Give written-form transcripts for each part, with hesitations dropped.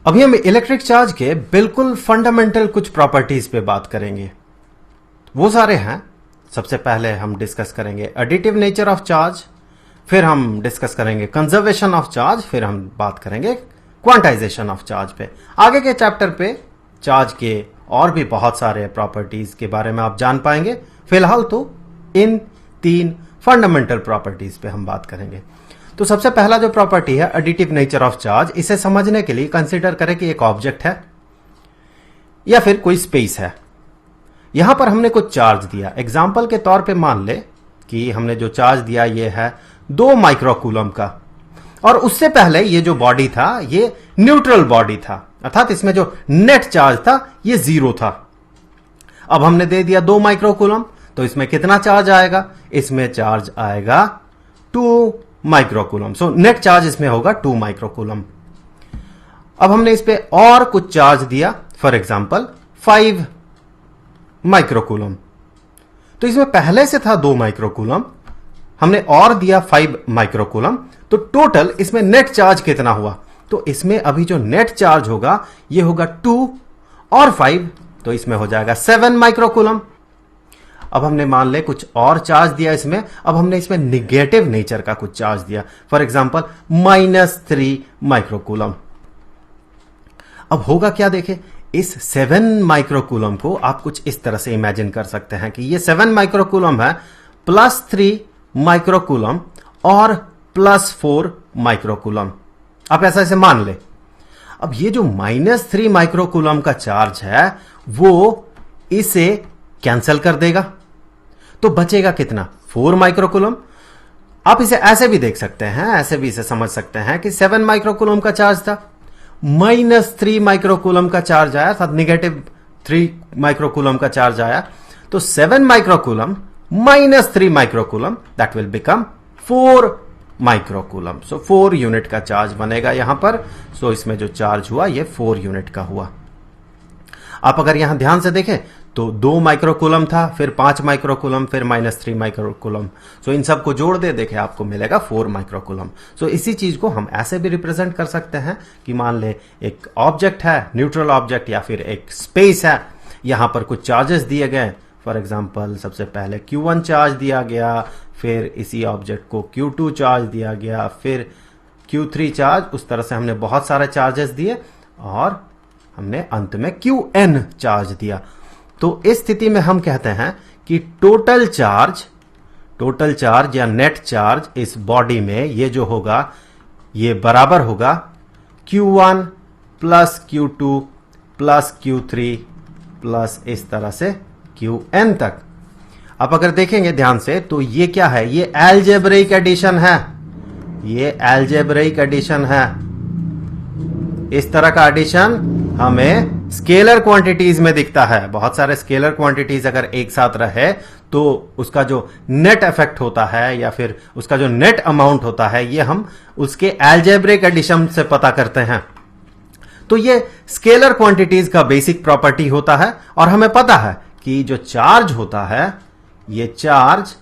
अभी हम electric charge के बिल्कुल फंडामेंटल कुछ प्रॉपर्टीज पे बात करेंगे। वो सारे हैं। सबसे पहले हम डिस्कस करेंगे एडिटिव नेचर ऑफ चार्ज, फिर हम डिस्कस करेंगे कंजर्वेशन ऑफ चार्ज, फिर हम बात करेंगे क्वांटाइजेशन ऑफ चार्ज पे। आगे के चैप्टर पे चार्ज के और भी बहुत सारे प्रॉपर्टीज के बारे में आप जान पाएंगे। फिलहाल तो इन 3 फंडामेंटल प्रॉपर्टीज पे हम बात करेंगे। तो सबसे पहला जो प्रॉपर्टी है एडिटिव नेचर ऑफ चार्ज, इसे समझने के लिए कंसीडर करें कि एक ऑब्जेक्ट है या फिर कोई स्पेस है। यहां पर हमने कुछ चार्ज दिया। एग्जाम्पल के तौर पे मान ले कि हमने जो चार्ज दिया ये है 2 माइक्रोकूलम का, और उससे पहले ये जो बॉडी था ये न्यूट्रल बॉडी था, अर्थात इसमें जो नेट चार्ज था ये 0 था। अब हमने दे दिया 2 माइक्रोकूलम, तो इसमें कितना चार्ज आएगा? इसमें चार्ज आएगा 2 माइक्रोकूलम। सो नेट चार्ज इसमें होगा 2 माइक्रोकूलम। अब हमने इस पे और कुछ चार्ज दिया, फॉर एग्जांपल 5 माइक्रोकूलम। तो इसमें पहले से था 2 माइक्रोकूलम, हमने और दिया 5 माइक्रोकूलम, तो टोटल इसमें नेट चार्ज कितना हुआ? तो इसमें अभी जो नेट चार्ज होगा ये होगा 2 और 5, तो इसमें हो जाएगा 7 माइक्रोकूलम। अब हमने मान ले कुछ और चार्ज दिया इसमें, अब हमने इसमें निगेटिव नेचर का कुछ चार्ज दिया, फॉर एग्जांपल -3 माइक्रोकूलम। अब होगा क्या देखें, इस 7 माइक्रोकूलम को आप कुछ इस तरह से इमेजिन कर सकते हैं कि ये 7 माइक्रोकूलम है +3 माइक्रोकूलम और +4 माइक्रोकूलम। आप ऐसा मान ले। अब ये जो -3 माइक्रोकूलम का चार्ज है वो इसे कैंसिल कर देगा, तो बचेगा कितना? 4 माइक्रोकूलम। आप इसे ऐसे भी देख सकते हैं, ऐसे भी इसे समझ सकते हैं कि 7 माइक्रोकूलम का चार्ज था, -3 माइक्रोकूलम का चार्ज आया था, -3 माइक्रोकूलम का चार्ज आया, तो 7 microcoulomb -3 microcoulomb, that will become 4 microcoulomb. So 4 unit का चार्ज बनेगा यहां पर। सो इसमें जो चार्ज हुआ ये 4 यूनिट का हुआ। आप अगर यहां ध्यान से देखें तो 2 माइक्रोकूलम था, फिर 5 माइक्रोकूलम, फिर -3 माइक्रोकूलम। सो इन सबको जोड़ दे देखें आपको मिलेगा 4 माइक्रोकूलम। सो इसी चीज को हम ऐसे भी रिप्रेजेंट कर सकते हैं कि मान ले एक ऑब्जेक्ट है, न्यूट्रल ऑब्जेक्ट या फिर एक स्पेस है, यहां पर कुछ चार्जेस दिए गए। फॉर एग्जाम्पल सबसे पहले Q1 चार्ज दिया गया, फिर इसी ऑब्जेक्ट को Q2 चार्ज दिया गया, फिर Q3 चार्ज, उस तरह से हमने बहुत सारे चार्जेस दिए और हमने अंत में Qn चार्ज दिया। तो इस स्थिति में हम कहते हैं कि टोटल चार्ज या नेट चार्ज इस बॉडी में ये जो होगा ये बराबर होगा Q1 plus Q2 plus Q3 plus इस तरह से Qn तक। आप अगर देखेंगे ध्यान से तो ये क्या है? ये अलजेब्रिक एडिशन है, ये अलजेब्रिक एडिशन है। इस तरह का एडिशन हमें स्केलर क्वांटिटीज में दिखता है। बहुत सारे स्केलर क्वांटिटीज अगर एक साथ रहे तो उसका जो नेट इफेक्ट होता है या फिर उसका जो नेट अमाउंट होता है ये हम उसके अलजेब्रिक एडिशन से पता करते हैं। तो ये स्केलर क्वांटिटीज का बेसिक प्रॉपर्टी होता है और हमें पता है कि जो चार्ज होता है ये चार्ज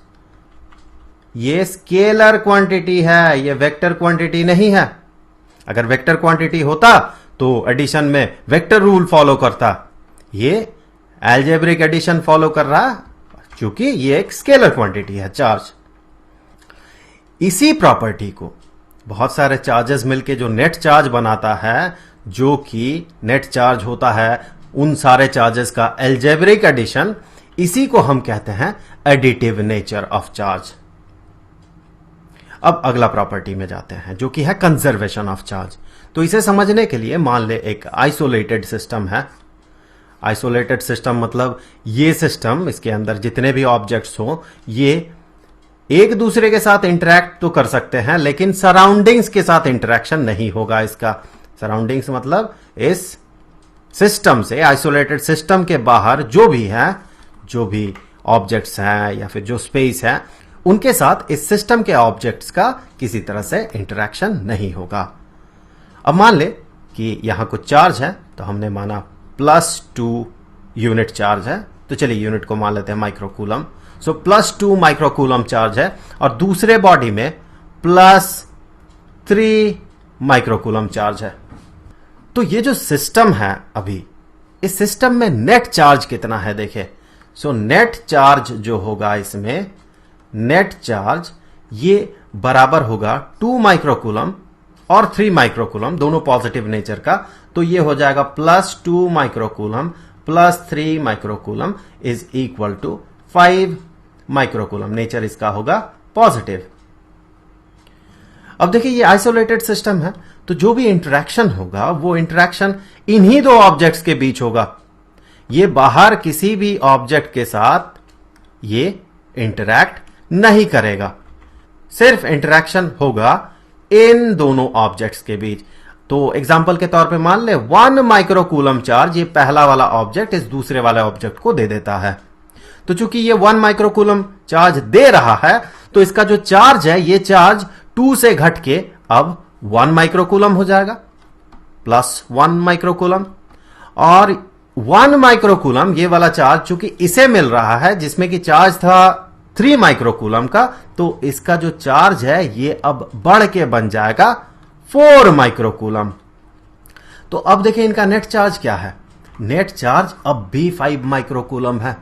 ये स्केलर क्वांटिटी है, ये वेक्टर क्वांटिटी नहीं है। अगर वेक्टर क्वांटिटी होता तो एडिशन में वेक्टर रूल फॉलो करता, ये अलजेब्रिक एडिशन फॉलो कर रहा क्योंकि ये एक स्केलर क्वांटिटी है चार्ज। इसी प्रॉपर्टी को बहुत सारे चार्जेस मिलके जो नेट चार्ज बनाता है, जो कि नेट चार्ज होता है उन सारे चार्जेस का अलजेब्रिक एडिशन, इसी को हम कहते हैं एडिटिव नेचर ऑफ चार्ज। अब अगला प्रॉपर्टी में जाते हैं जो कि है कंजर्वेशन ऑफ चार्ज। तो इसे समझने के लिए मान ले एक आइसोलेटेड सिस्टम है। आइसोलेटेड सिस्टम मतलब ये सिस्टम, इसके अंदर जितने भी ऑब्जेक्ट्स हो ये एक दूसरे के साथ इंटरैक्ट तो कर सकते हैं लेकिन सराउंडिंग्स के साथ इंटरैक्शन नहीं होगा इसका। सराउंडिंग्स मतलब इस सिस्टम से, आइसोलेटेड सिस्टम के बाहर जो भी है, जो भी ऑब्जेक्ट्स हैं या फिर जो स्पेस है, उनके साथ इस सिस्टम के ऑब्जेक्ट्स का किसी तरह से इंटरैक्शन नहीं होगा। अब मान ले कि यहां कुछ चार्ज है, तो हमने माना +2 यूनिट चार्ज है, तो चलिए यूनिट को मान लेते हैं माइक्रोकूलम। सो +2 माइक्रोकूलम चार्ज है और दूसरे बॉडी में +3 माइक्रोकूलम चार्ज है। तो ये जो सिस्टम है अभी, इस सिस्टम में नेट चार्ज कितना है देखें। सो नेट चार्ज जो होगा इसमें, नेट चार्ज ये बराबर होगा 2 माइक्रोकूलम और 3 माइक्रोकूलम, दोनों पॉजिटिव नेचर का। तो ये हो जाएगा +2 microcoulomb plus 3 microcoulomb is equal to 5 microcoulomb. Nature इसका होगा पॉजिटिव। अब देखिए ये आइसोलेटेड सिस्टम है, तो जो भी इंटरेक्शन होगा वो इंटरेक्शन इन्हीं दो ऑब्जेक्ट्स के बीच होगा। ये बाहर किसी भी ऑब्जेक्ट के साथ ये इंटरैक्ट नहीं करेगा, सिर्फ इंटरेक्शन होगा इन दोनों ऑब्जेक्ट्स के बीच। तो एग्जांपल के तौर पे मान ले 1 माइक्रोकूलम चार्ज ये पहला वाला ऑब्जेक्ट इस दूसरे वाले ऑब्जेक्ट को दे देता है। तो चूंकि ये 1 माइक्रोकूलम चार्ज दे रहा है, तो इसका जो चार्ज है ये चार्ज 2 से घट के अब 1 माइक्रोकूलम हो जाएगा, +1 माइक्रोकूलम। और 1 माइक्रोकूलम ये वाला चार्ज चूंकि इसे मिल रहा है जिसमें कि चार्ज था 3 माइक्रोकूलम का, तो इसका जो चार्ज है ये अब बढ़ के बन जाएगा 4 माइक्रोकूलम। तो अब देखें इनका नेट चार्ज क्या है। नेट चार्ज अब भी 5 माइक्रोकूलम है।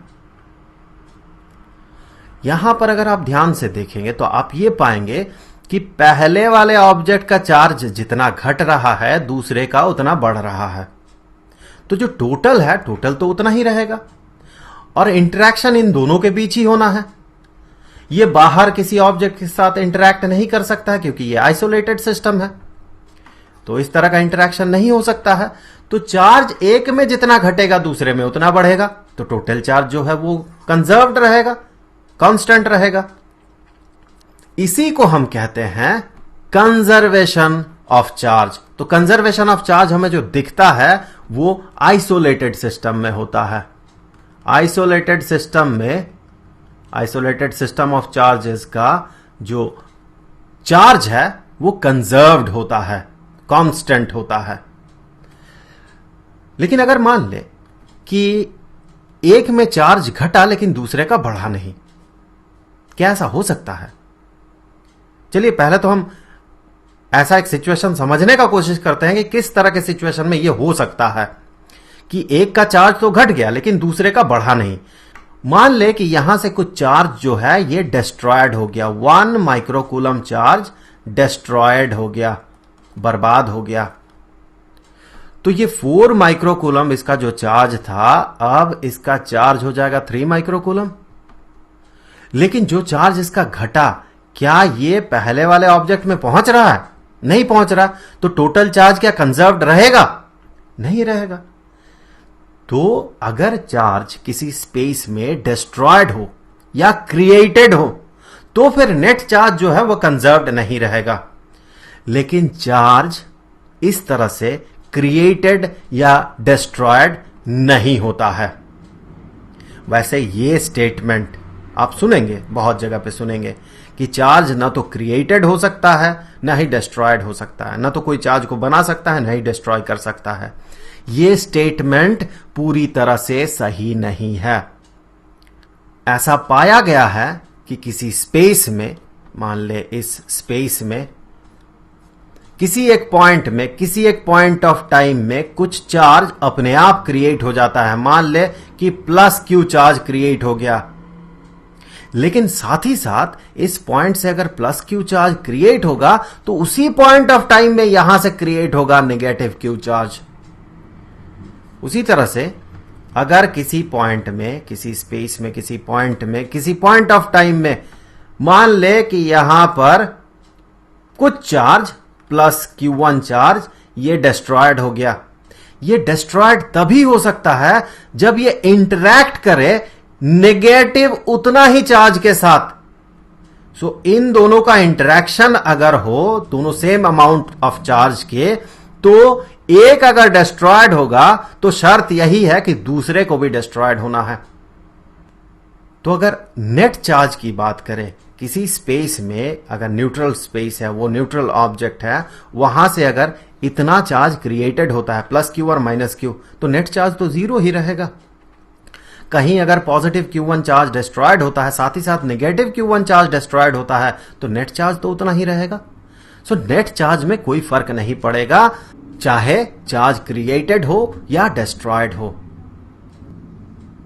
यहां पर अगर आप ध्यान से देखेंगे तो आप ये पाएंगे कि पहले वाले ऑब्जेक्ट का चार्ज जितना घट रहा है दूसरे का उतना बढ़ रहा है। तो जो टोटल है, टोटल तो उतना ही रहेगा और इंटरेक्शन इन दोनों के बीच ही होना है। ये बाहर किसी ऑब्जेक्ट के साथ इंटरैक्ट नहीं कर सकता है क्योंकि ये आइसोलेटेड सिस्टम है, तो इस तरह का इंटरेक्शन नहीं हो सकता है। तो चार्ज एक में जितना घटेगा दूसरे में उतना बढ़ेगा, तो टोटल चार्ज जो है वो कंजर्व्ड रहेगा, कांस्टेंट रहेगा। इसी को हम कहते हैं कंजर्वेशन ऑफ चार्ज। तो कंजर्वेशन ऑफ चार्ज हमें जो दिखता है वो आइसोलेटेड सिस्टम में होता है। आइसोलेटेड सिस्टम में, आइसोलेटेड सिस्टम ऑफ चार्जेस का जो चार्ज है वो कंजर्व्ड होता है, कांस्टेंट होता है। लेकिन अगर मान ले कि एक में चार्ज घटा लेकिन दूसरे का बढ़ा नहीं, क्या ऐसा हो सकता है? चलिए पहले तो हम ऐसा एक सिचुएशन समझने का कोशिश करते हैं कि किस तरह के सिचुएशन में यह हो सकता है कि एक का चार्ज तो घट गया लेकिन दूसरे का बढ़ा नहीं। मान ले कि यहां से कुछ चार्ज जो है ये डिस्ट्रॉयड हो गया, 1 माइक्रोकूलम चार्ज डिस्ट्रॉयड हो गया, बर्बाद हो गया। तो ये 4 माइक्रोकूलम इसका जो चार्ज था, अब इसका चार्ज हो जाएगा 3 माइक्रोकूलम। लेकिन जो चार्ज इसका घटा, क्या ये पहले वाले ऑब्जेक्ट में पहुंच रहा है? नहीं पहुंच रहा। तो टोटल चार्ज क्या कंजर्व्ड रहेगा? नहीं रहेगा। तो अगर चार्ज किसी स्पेस में डिस्ट्रॉयड हो या क्रिएटेड हो तो फिर नेट चार्ज जो है वो कंजर्व्ड नहीं रहेगा। लेकिन चार्ज इस तरह से क्रिएटेड या डिस्ट्रॉयड नहीं होता है। वैसे ये स्टेटमेंट आप सुनेंगे, बहुत जगह पे सुनेंगे कि चार्ज ना तो क्रिएटेड हो सकता है ना ही डिस्ट्रॉयड हो सकता है, ना तो कोई चार्ज को बना सकता है ना ही डिस्ट्रॉय कर सकता है। ये स्टेटमेंट पूरी तरह से सही नहीं है। ऐसा पाया गया है कि किसी स्पेस में, मान ले इस स्पेस में किसी एक पॉइंट में, किसी एक पॉइंट ऑफ टाइम में कुछ चार्ज अपने आप क्रिएट हो जाता है। मान ले कि +q चार्ज क्रिएट हो गया, लेकिन साथ ही साथ इस पॉइंट से अगर +q चार्ज क्रिएट होगा तो उसी पॉइंट ऑफ टाइम में यहां से क्रिएट होगा -q चार्ज। उसी तरह से अगर किसी पॉइंट में, किसी स्पेस में, किसी पॉइंट में, किसी पॉइंट ऑफ टाइम में मान ले कि यहां पर कुछ चार्ज +q1 चार्ज ये डिस्ट्रॉयड हो गया। ये डिस्ट्रॉयड तभी हो सकता है जब ये इंटरैक्ट करे नेगेटिव उतना ही चार्ज के साथ। सो इन दोनों का इंटरैक्शन अगर हो, दोनों सेम अमाउंट ऑफ चार्ज के, तो एक अगर डिस्ट्रॉयड होगा तो शर्त यही है कि दूसरे को भी डिस्ट्रॉयड होना है। तो अगर नेट चार्ज की बात करें, किसी स्पेस में अगर न्यूट्रल स्पेस है, वो न्यूट्रल ऑब्जेक्ट है, वहां से अगर इतना चार्ज क्रिएटेड होता है +q और -q, तो नेट चार्ज तो 0 ही रहेगा। कहीं अगर पॉजिटिव q1 चार्ज डिस्ट्रॉयड होता है, साथ ही साथ नेगेटिव q1 चार्ज डिस्ट्रॉयड होता है, तो नेट चार्ज तो उतना ही रहेगा। सो नेट चार्ज में कोई फर्क नहीं पड़ेगा, चाहे चार्ज क्रिएटेड हो या डिस्ट्रॉयड हो।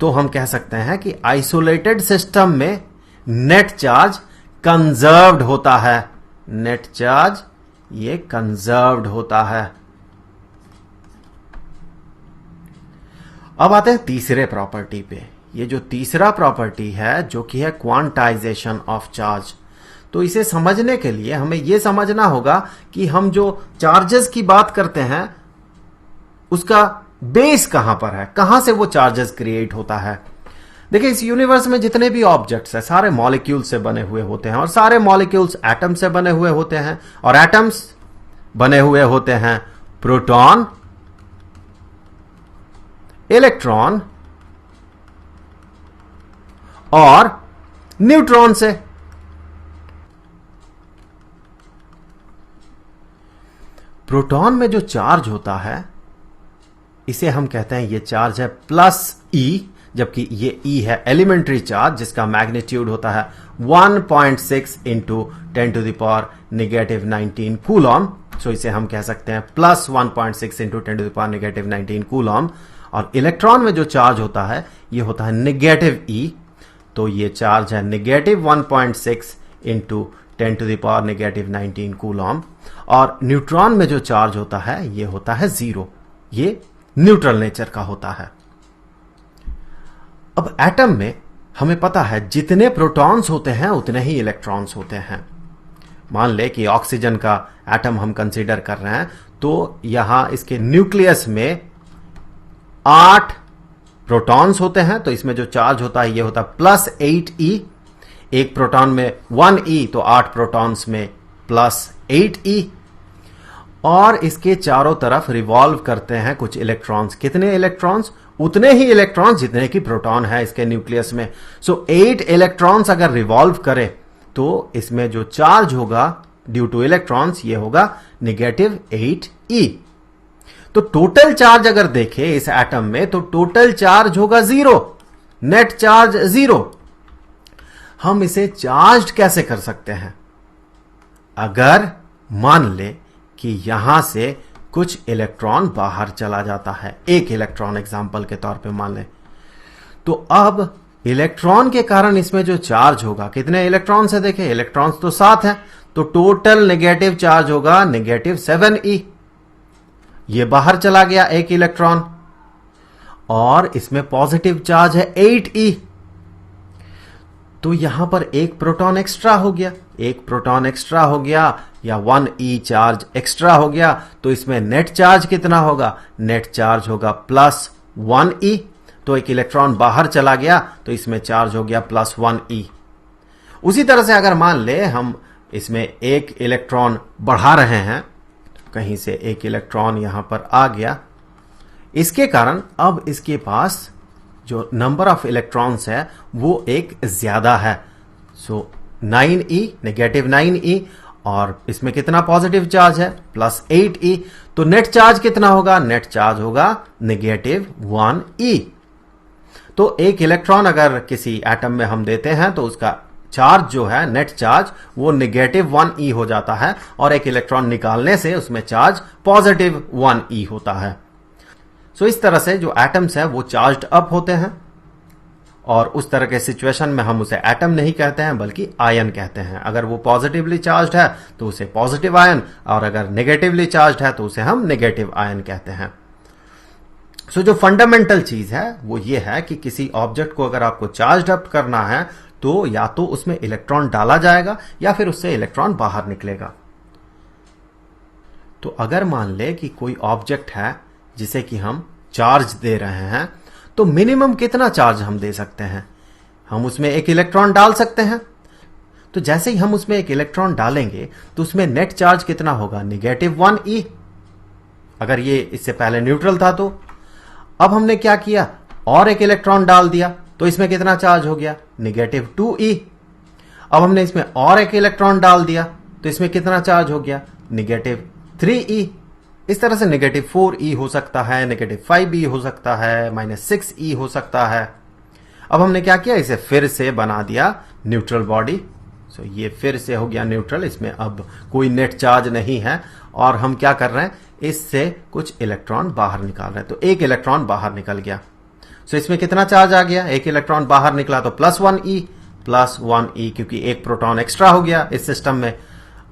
तो हम कह सकते हैं कि आइसोलेटेड सिस्टम में नेट चार्ज कंजर्व्ड होता है। नेट चार्ज ये कंजर्व्ड होता है। अब आते हैं तीसरे प्रॉपर्टी पे। ये जो तीसरा प्रॉपर्टी है जो कि है क्वांटाइजेशन ऑफ चार्ज। तो इसे समझने के लिए हमें यह समझना होगा कि हम जो चार्जेस की बात करते हैं उसका बेस कहां पर है, कहां से वो चार्जेस क्रिएट होता है। देखिए, इस यूनिवर्स में जितने भी ऑब्जेक्ट्स हैं सारे मॉलिक्यूल से बने हुए होते हैं और सारे मॉलिक्यूल्स एटम से बने हुए होते हैं और एटम्स बने हुए होते हैं प्रोटॉन, इलेक्ट्रॉन और न्यूट्रॉन से। प्रोटॉन में जो चार्ज होता है इसे हम कहते हैं ये चार्ज है प्लस ई, जबकि ये ई है एलिमेंट्री चार्ज जिसका मैग्नीट्यूड होता है 1.6 into 10 to the power negative 19 coulomb. So इसे हम कह सकते हैं plus 1.6 into 10 to the power negative 19 coulomb. और इलेक्ट्रॉन में जो चार्ज होता है ये होता है नेगेटिव ई, तो ये चार्ज है negative 1.6 into 10 to the power negative 19 coulomb. और न्यूट्रॉन में जो चार्ज होता है ये होता है 0, ये न्यूट्रल नेचर का होता है। अब एटम में हमें पता है जितने प्रोटॉन्स होते हैं उतने ही इलेक्ट्रॉन्स होते हैं। मान ले कि ऑक्सीजन का एटम हम कंसीडर कर रहे हैं, तो यहां इसके न्यूक्लियस में 8 प्रोटॉन्स होते हैं, तो इसमें जो चार्ज होता है ये होता है प्लस 8e। एक प्रोटॉन में 1e, तो 8 प्रोटॉन्स में प्लस 8e। और इसके चारों तरफ रिवॉल्व करते हैं कुछ इलेक्ट्रॉन्स। कितने इलेक्ट्रॉन्स? उतने ही इलेक्ट्रॉन्स जितने की प्रोटॉन है इसके न्यूक्लियस में। सो 8 इलेक्ट्रॉन्स अगर रिवॉल्व करे तो इसमें जो चार्ज होगा ड्यू टू इलेक्ट्रॉन्स ये होगा नेगेटिव 8e। तो टोटल चार्ज अगर देखें इस एटम में तो टोटल चार्ज होगा 0, नेट चार्ज 0। हम इसे चार्ज कैसे कर सकते हैं? अगर मान ले कि यहां से कुछ इलेक्ट्रॉन बाहर चला जाता है, एक इलेक्ट्रॉन एग्जांपल के तौर पे मान ले, तो अब इलेक्ट्रॉन के कारण इसमें जो चार्ज होगा, कितने इलेक्ट्रॉन है देखें, इलेक्ट्रॉन्स तो 7 हैं, तो टोटल नेगेटिव चार्ज होगा नेगेटिव 7e। ये बाहर चला गया एक इलेक्ट्रॉन और इसमें पॉजिटिव चार्ज है 8e, तो यहां पर एक प्रोटॉन एक्स्ट्रा हो गया, एक प्रोटॉन एक्स्ट्रा हो गया या 1e चार्ज एक्स्ट्रा हो गया, तो इसमें नेट चार्ज कितना होगा? नेट चार्ज होगा प्लस 1e। तो एक इलेक्ट्रॉन बाहर चला गया तो इसमें चार्ज हो गया प्लस 1e। उसी तरह से अगर मान ले हम इसमें एक इलेक्ट्रॉन बढ़ा रहे हैं, कहीं से एक इलेक्ट्रॉन यहां पर आ गया, इसके कारण अब इसके पास जो नंबर ऑफ इलेक्ट्रॉन्स है वो एक ज्यादा है। सो 9e, नेगेटिव 9e, और इसमें कितना पॉजिटिव चार्ज है? Plus 8e। तो नेट चार्ज कितना होगा? नेट चार्ज होगा नेगेटिव 1e। तो एक इलेक्ट्रॉन अगर किसी एटम में हम देते हैं तो उसका चार्ज जो है नेट चार्ज वो नेगेटिव 1e हो जाता है और एक इलेक्ट्रॉन निकालने से उसमें चार्ज पॉजिटिव 1e होता है। सो इस तरह से जो एटम्स है वो चार्ज्ड अप होते हैं और उस तरह के सिचुएशन में हम उसे एटम नहीं कहते हैं बल्कि आयन कहते हैं। अगर वो पॉजिटिवली चार्ज्ड है तो उसे पॉजिटिव आयन, और अगर नेगेटिवली चार्ज्ड है तो उसे हम नेगेटिव आयन कहते हैं। सो जो फंडामेंटल चीज है वो ये है कि किसी ऑब्जेक्ट को अगर आपको चार्ज अप करना है तो या तो उसमें इलेक्ट्रॉन डाला जाएगा या फिर उससे इलेक्ट्रॉन बाहर निकलेगा। तो अगर मान ले कि कोई ऑब्जेक्ट है जिसे कि हम चार्ज दे रहे हैं, तो मिनिमम कितना चार्ज हम दे सकते हैं? हम उसमें एक इलेक्ट्रॉन डाल सकते हैं। तो जैसे ही हम उसमें एक इलेक्ट्रॉन डालेंगे तो उसमें नेट चार्ज कितना होगा? Negative 1e। अगर ये इससे पहले न्यूट्रल था तो अब हमने क्या किया? और एक इलेक्ट्रॉन डाल दिया, तो इसमें कितना चार्ज हो गया? Negative 2e। अब हमने इसमें और एक इलेक्ट्रॉन डाल दिया तो इसमें कितना चार्ज हो गया? Negative 3e। इस तरह से नेगेटिव 4e हो सकता है, नेगेटिव 5e हो सकता है, -6e हो सकता है। अब हमने क्या किया? इसे फिर से बना दिया न्यूट्रल बॉडी। तो ये फिर से हो गया न्यूट्रल, इसमें अब कोई नेट चार्ज नहीं है और हम क्या कर रहे हैं, इससे कुछ इलेक्ट्रॉन बाहर निकाल रहे हैं। तो एक इलेक्ट्रॉन बाहर निकल गया। सो इसमें कितना चार्ज आ गया, एक इलेक्ट्रॉन बाहर निकला तो +1e क्योंकि एक प्रोटॉन एक्स्ट्रा हो गया इस सिस्टम में।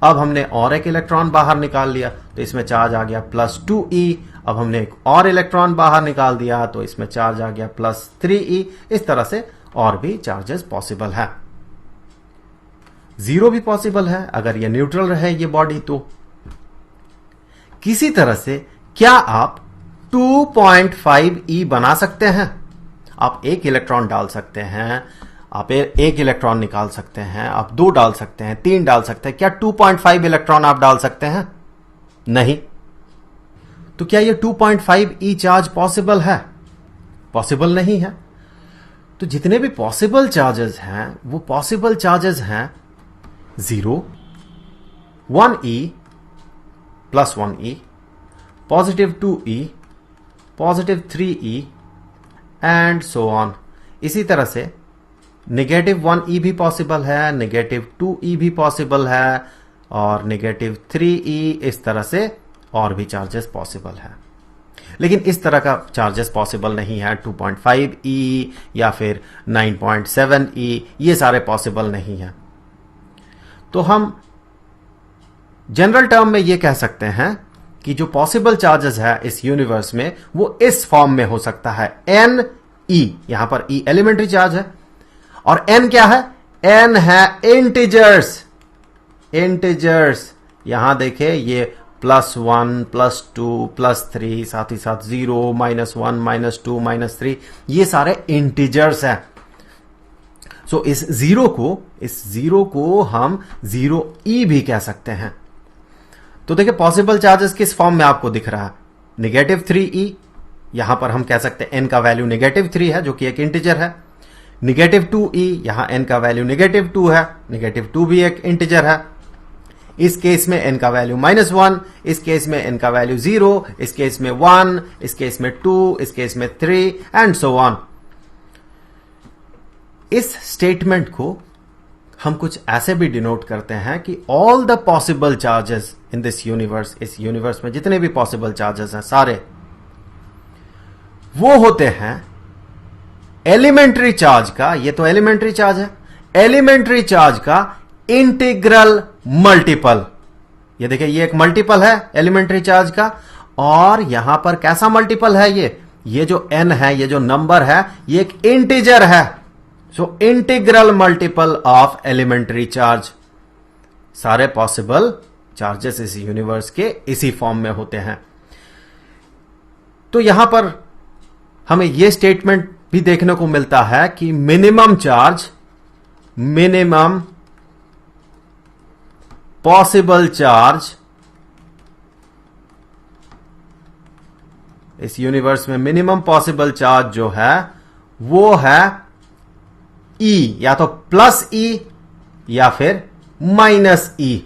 अब हमने और एक इलेक्ट्रॉन बाहर निकाल लिया तो इसमें चार्ज आ गया +2e। अब हमने एक और इलेक्ट्रॉन बाहर निकाल दिया तो इसमें चार्ज आ गया +3e। इस तरह से और भी चार्जेस पॉसिबल है। जीरो भी पॉसिबल है अगर ये न्यूट्रल रहे ये बॉडी। तो किसी तरह से क्या आप 2.5e बना सकते हैं? आप एक इलेक्ट्रॉन डाल सकते हैं, आप एक इलेक्ट्रॉन निकाल सकते हैं, आप 2 डाल सकते हैं, 3 डाल सकते हैं। क्या 2.5 इलेक्ट्रॉन आप डाल सकते हैं? नहीं। तो क्या ये 2.5e चार्ज पॉसिबल है? पॉसिबल नहीं है। तो जितने भी पॉसिबल चार्जेस हैं वो पॉसिबल चार्जेस हैं 0, 1e, +1e, +2e, +3e and so on. इसी तरह से -1e भी पॉसिबल है, -2e भी पॉसिबल है और -3e। इस तरह से और भी चार्जेस पॉसिबल है। लेकिन इस तरह का चार्जेस पॉसिबल नहीं है। 2.5e या फिर 9.7e ये सारे पॉसिबल नहीं है। तो हम जनरल टर्म में ये कह सकते हैं कि जो पॉसिबल चार्जेस है इस यूनिवर्स में वो इस फॉर्म में हो सकता है Ne। यहां पर E एलिमेंट्री चार्ज है और N क्या है? N है इंटीजर्स। यहां देखें ये +1, +2, +3, साथ ही साथ 0, -1, -2, -3 ये सारे इंटीजर्स हैं। सो इस जीरो को हम 0e भी कह सकते हैं। तो देखिए पॉसिबल चार्जेस किस फॉर्म में आपको दिख रहा है। -3e, यहां पर हम कह सकते हैं n का वैल्यू -3 है जो कि एक इंटीजर है। -2e, यहां n का वैल्यू -2 है, -2 भी एक इंटीजर है। इस केस में n का वैल्यू -1, इस केस में n का वैल्यू 0, इस केस में 1, इस केस में 2, इस केस में 3 एंड सो ऑन। इस स्टेटमेंट को हम कुछ ऐसे भी डिनोट करते हैं कि all the possible charges in this universe, इस यूनिवर्स में जितने भी पॉसिबल चार्जेस हैं सारे वो होते हैं एलिमेंट्री चार्ज का, ये तो एलिमेंट्री चार्ज है, एलिमेंट्री चार्ज का इंटीग्रल मल्टीपल। ये देखिए ये एक मल्टीपल है एलिमेंट्री चार्ज का और यहां पर कैसा मल्टीपल है ये जो n है, ये जो नंबर है ये एक इंटीजर है। So integral multiple of elementary charge. सारे पॉसिबल चार्जेस इस यूनिवर्स के इसी फॉर्म में होते हैं। तो यहां पर हमें यह स्टेटमेंट भी देखने को मिलता है कि मिनिमम पॉसिबल चार्ज इस यूनिवर्स में मिनिमम पॉसिबल चार्ज जो है वो है E, या तो +E या फिर -E।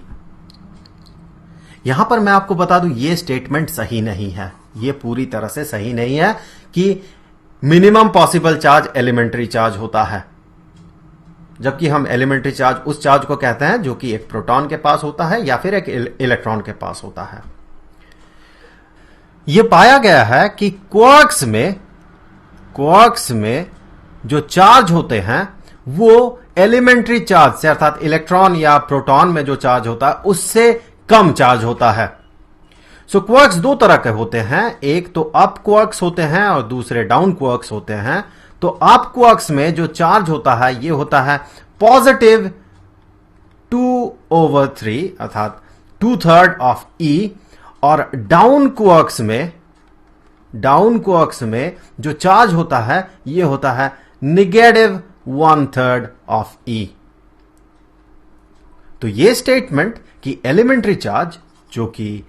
यहां पर मैं आपको बता दूं ये स्टेटमेंट सही नहीं है, ये पूरी तरह से सही नहीं है कि minimum possible charge elementary charge होता है। जबकि हम एलिमेंट्री चार्ज उस चार्ज को कहते हैं जो कि एक प्रोटॉन के पास होता है या फिर एक इलेक्ट्रॉन के पास होता है। यह पाया गया है कि क्वार्क्स में जो चार्ज होते हैं वो एलिमेंट्री चार्ज से अर्थात इलेक्ट्रॉन या प्रोटॉन में जो चार्ज होता है उससे कम चार्ज होता है। सो क्वार्क्स दो तरह के होते हैं, एक तो अप क्वार्क्स होते हैं और दूसरे डाउन क्वार्क्स होते हैं। तो अप क्वार्क्स में जो चार्ज होता है ये होता है पॉजिटिव 2/3 अर्थात 2/3 ऑफ E और डाउन क्वार्क्स में जो चार्ज होता है ये होता है नेगेटिव 1/3 ऑफ E। तो ये स्टेटमेंट कि एलिमेंट्री चार्ज जो कि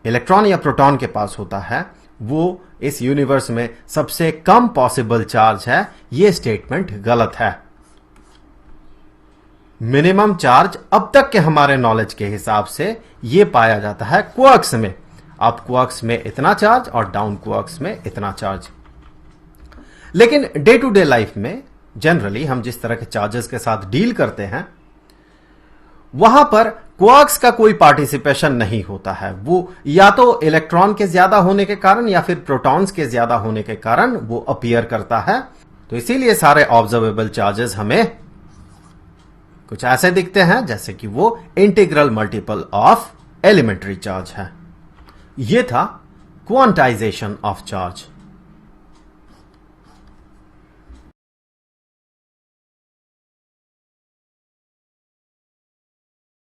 इलेक्ट्रॉन या प्रोटॉन के पास होता है वो इस यूनिवर्स में सबसे कम पॉसिबल चार्ज है, ये स्टेटमेंट गलत है। मिनिमम चार्ज अब तक के हमारे नॉलेज के हिसाब से यह पाया जाता है क्वार्क्स में। अप क्वार्क्स में इतना चार्ज और डाउन क्वार्क्स में इतना चार्ज। लेकिन डे टू डे लाइफ में जनरली हम जिस तरह के चार्जेस के साथ डील करते हैं वहां पर क्वार्क्स का कोई पार्टिसिपेशन नहीं होता है। वो या तो इलेक्ट्रॉन के ज्यादा होने के कारण या फिर प्रोटॉन्स के ज्यादा होने के कारण वो अपीयर करता है। तो इसीलिए सारे ऑब्जर्वेबल चार्जेस हमें कुछ ऐसे दिखते हैं जैसे कि वो integral multiple of elementary charge है। ये था क्वांटाइजेशन ऑफ चार्ज।